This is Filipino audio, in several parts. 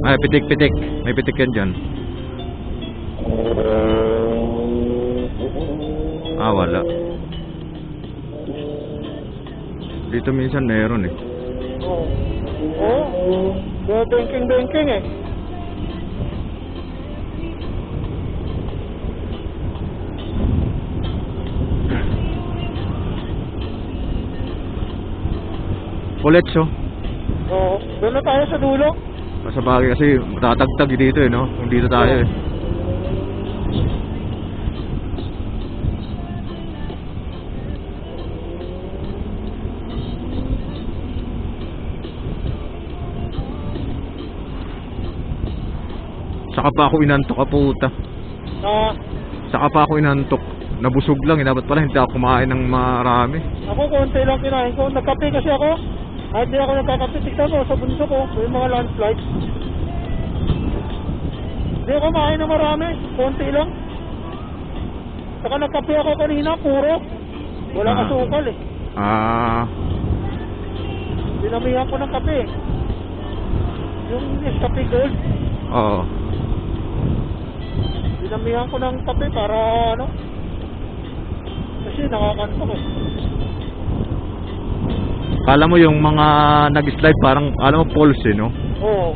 Ay, pitik-pitik. May pitik yan dyan. Ah, wala. Dito minsan meron eh. Oo. Oo. Kaya banking eh. Kulets oh. Oo. Doon na tayo sa dulo. Sa bagay kasi matatagtag dito eh, no? Kung dito tayo eh. Saka pa ako inantok, puta. Saka pa ako inantok. Nabusog lang eh. Dapat pala hindi ako kumain ng marami. Ako konti lang kinain ko. Nagkape kasi ako. At di ako nagkakape. Tignan mo sa bunso ko. May mga landslide. Hindi ako kumain ng marami. Konti lang. Saka nagkape ako kanina. Puro. Walang asukal eh. Dinamihan ko ng kape. Yung Nescafe Gold. Oo. Dinamihan ko ng kape para ano. Kasi nakakantok eh. Kala mo yung mga nag-slide parang, alam mo, pulse eh, no? Oo.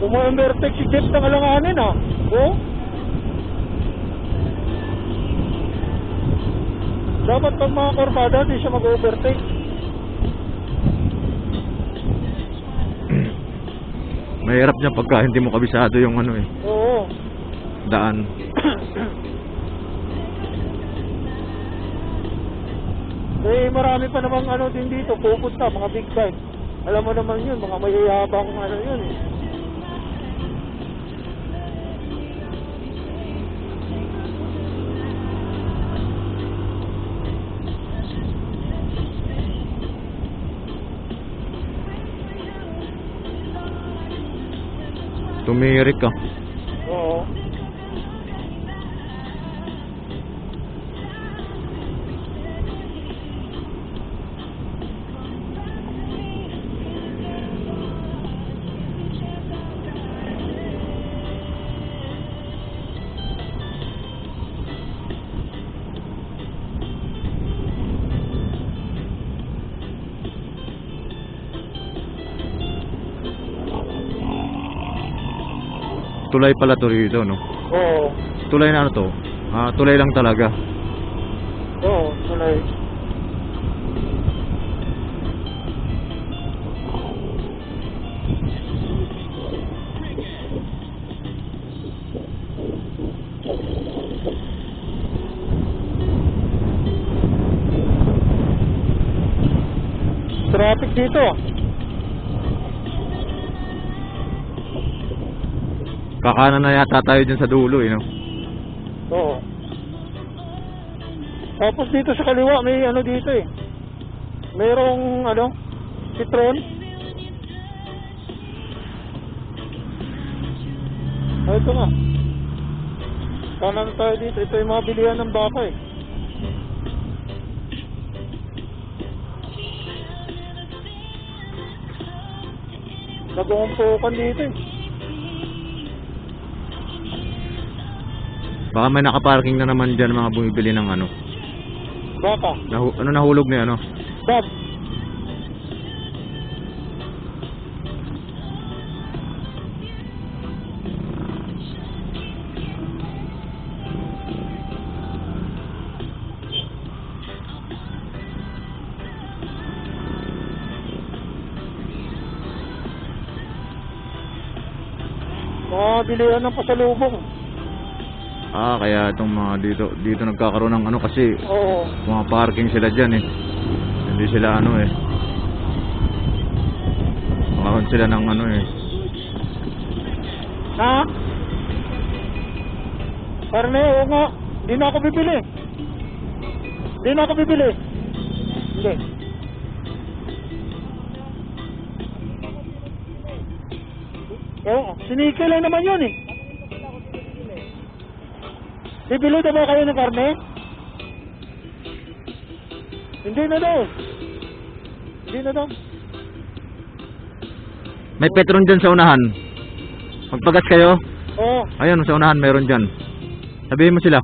Sumo-overtake si Jeff ng alanganin ah. Oo. Dapat pag mga korbada, di siya mag-overtake. Mahirap niya pagka hindi mo kabisado yung ano eh. Oo. Daan. Eh, marami pa namang ano din dito, pupunta, mga big bike. Alam mo naman yun, mga mayayabang ano yun eh. Tumirik ka. Oo. Tulay pala to rito, no? Oo. Tulay na ano to? Tulay lang talaga. Oo, tulay. Traffic dito. Kakanan na yata tayo dyan sa dulo, eh, no? Oo. Tapos dito sa kaliwa may ano dito eh. Mayroong ano, Citron. Ito nga. Kanan tayo dito. Ito yung mga bilihan ng baka eh. Nag-uumpukan dito eh. Baka may nakaparking na naman dyan mga bumibili ng ano. Baka. Ano nahulog na ano? Dad. Mga bilihan ng pasalubong. Kaya itong mga dito nagkakaroon ng ano kasi Oo. mga parking sila dyan eh. Hindi sila ano eh. Makaroon sila ng ano eh. Ha? Karne, oo nga. Di na ako bibili. Di na ako bibili. Hindi. Oo, sinikil lang naman yun eh. Bibili na ba kayo ng karne? Hindi na daw. Hindi na daw. May Petron dyan sa unahan. Magpagas kayo. Oo. Ayun, sa unahan meron dyan. Sabihin mo sila.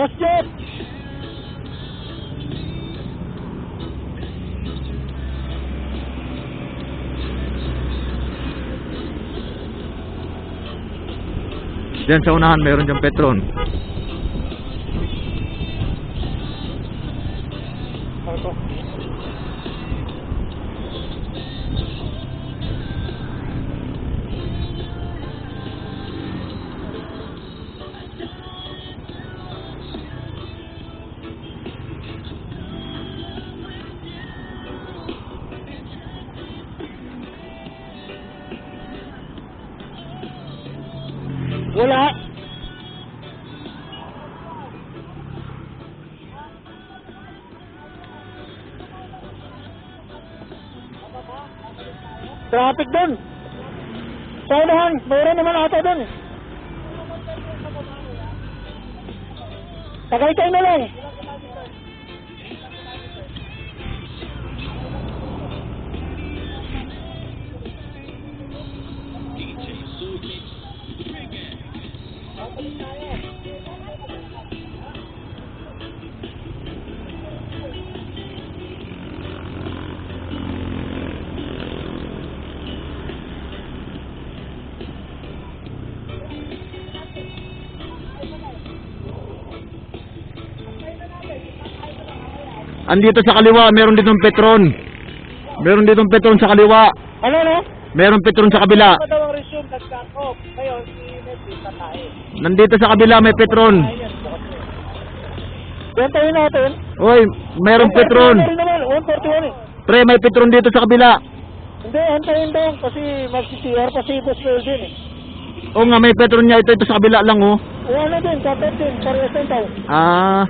Boss Jeff! Dyan sa unahan meron dyan Petron. Ako. Wala. Traffic doon. Sa unahan, mayroon naman ata doon. Tagaytay na lang. Andito sa kaliwa, meron ditong Petron. Meron ditong Petron sa kaliwa. Ano no? Meron Petron sa kabila. Ano daw ang resume? Nagkakop. Ngayon, si Neddy patay. Nandito sa kabila may Petron. Bentayin natin. Oy, meron Petron. 141 naman, 141 eh. Pre, may Petron dito sa kabila. Hindi, antayin daw kasi mag-CR pa si Boss Will din eh. Oo nga, may Petron niya. Ito sa kabila lang, oh. O ano din, kapit din, parehas din daw. Ah,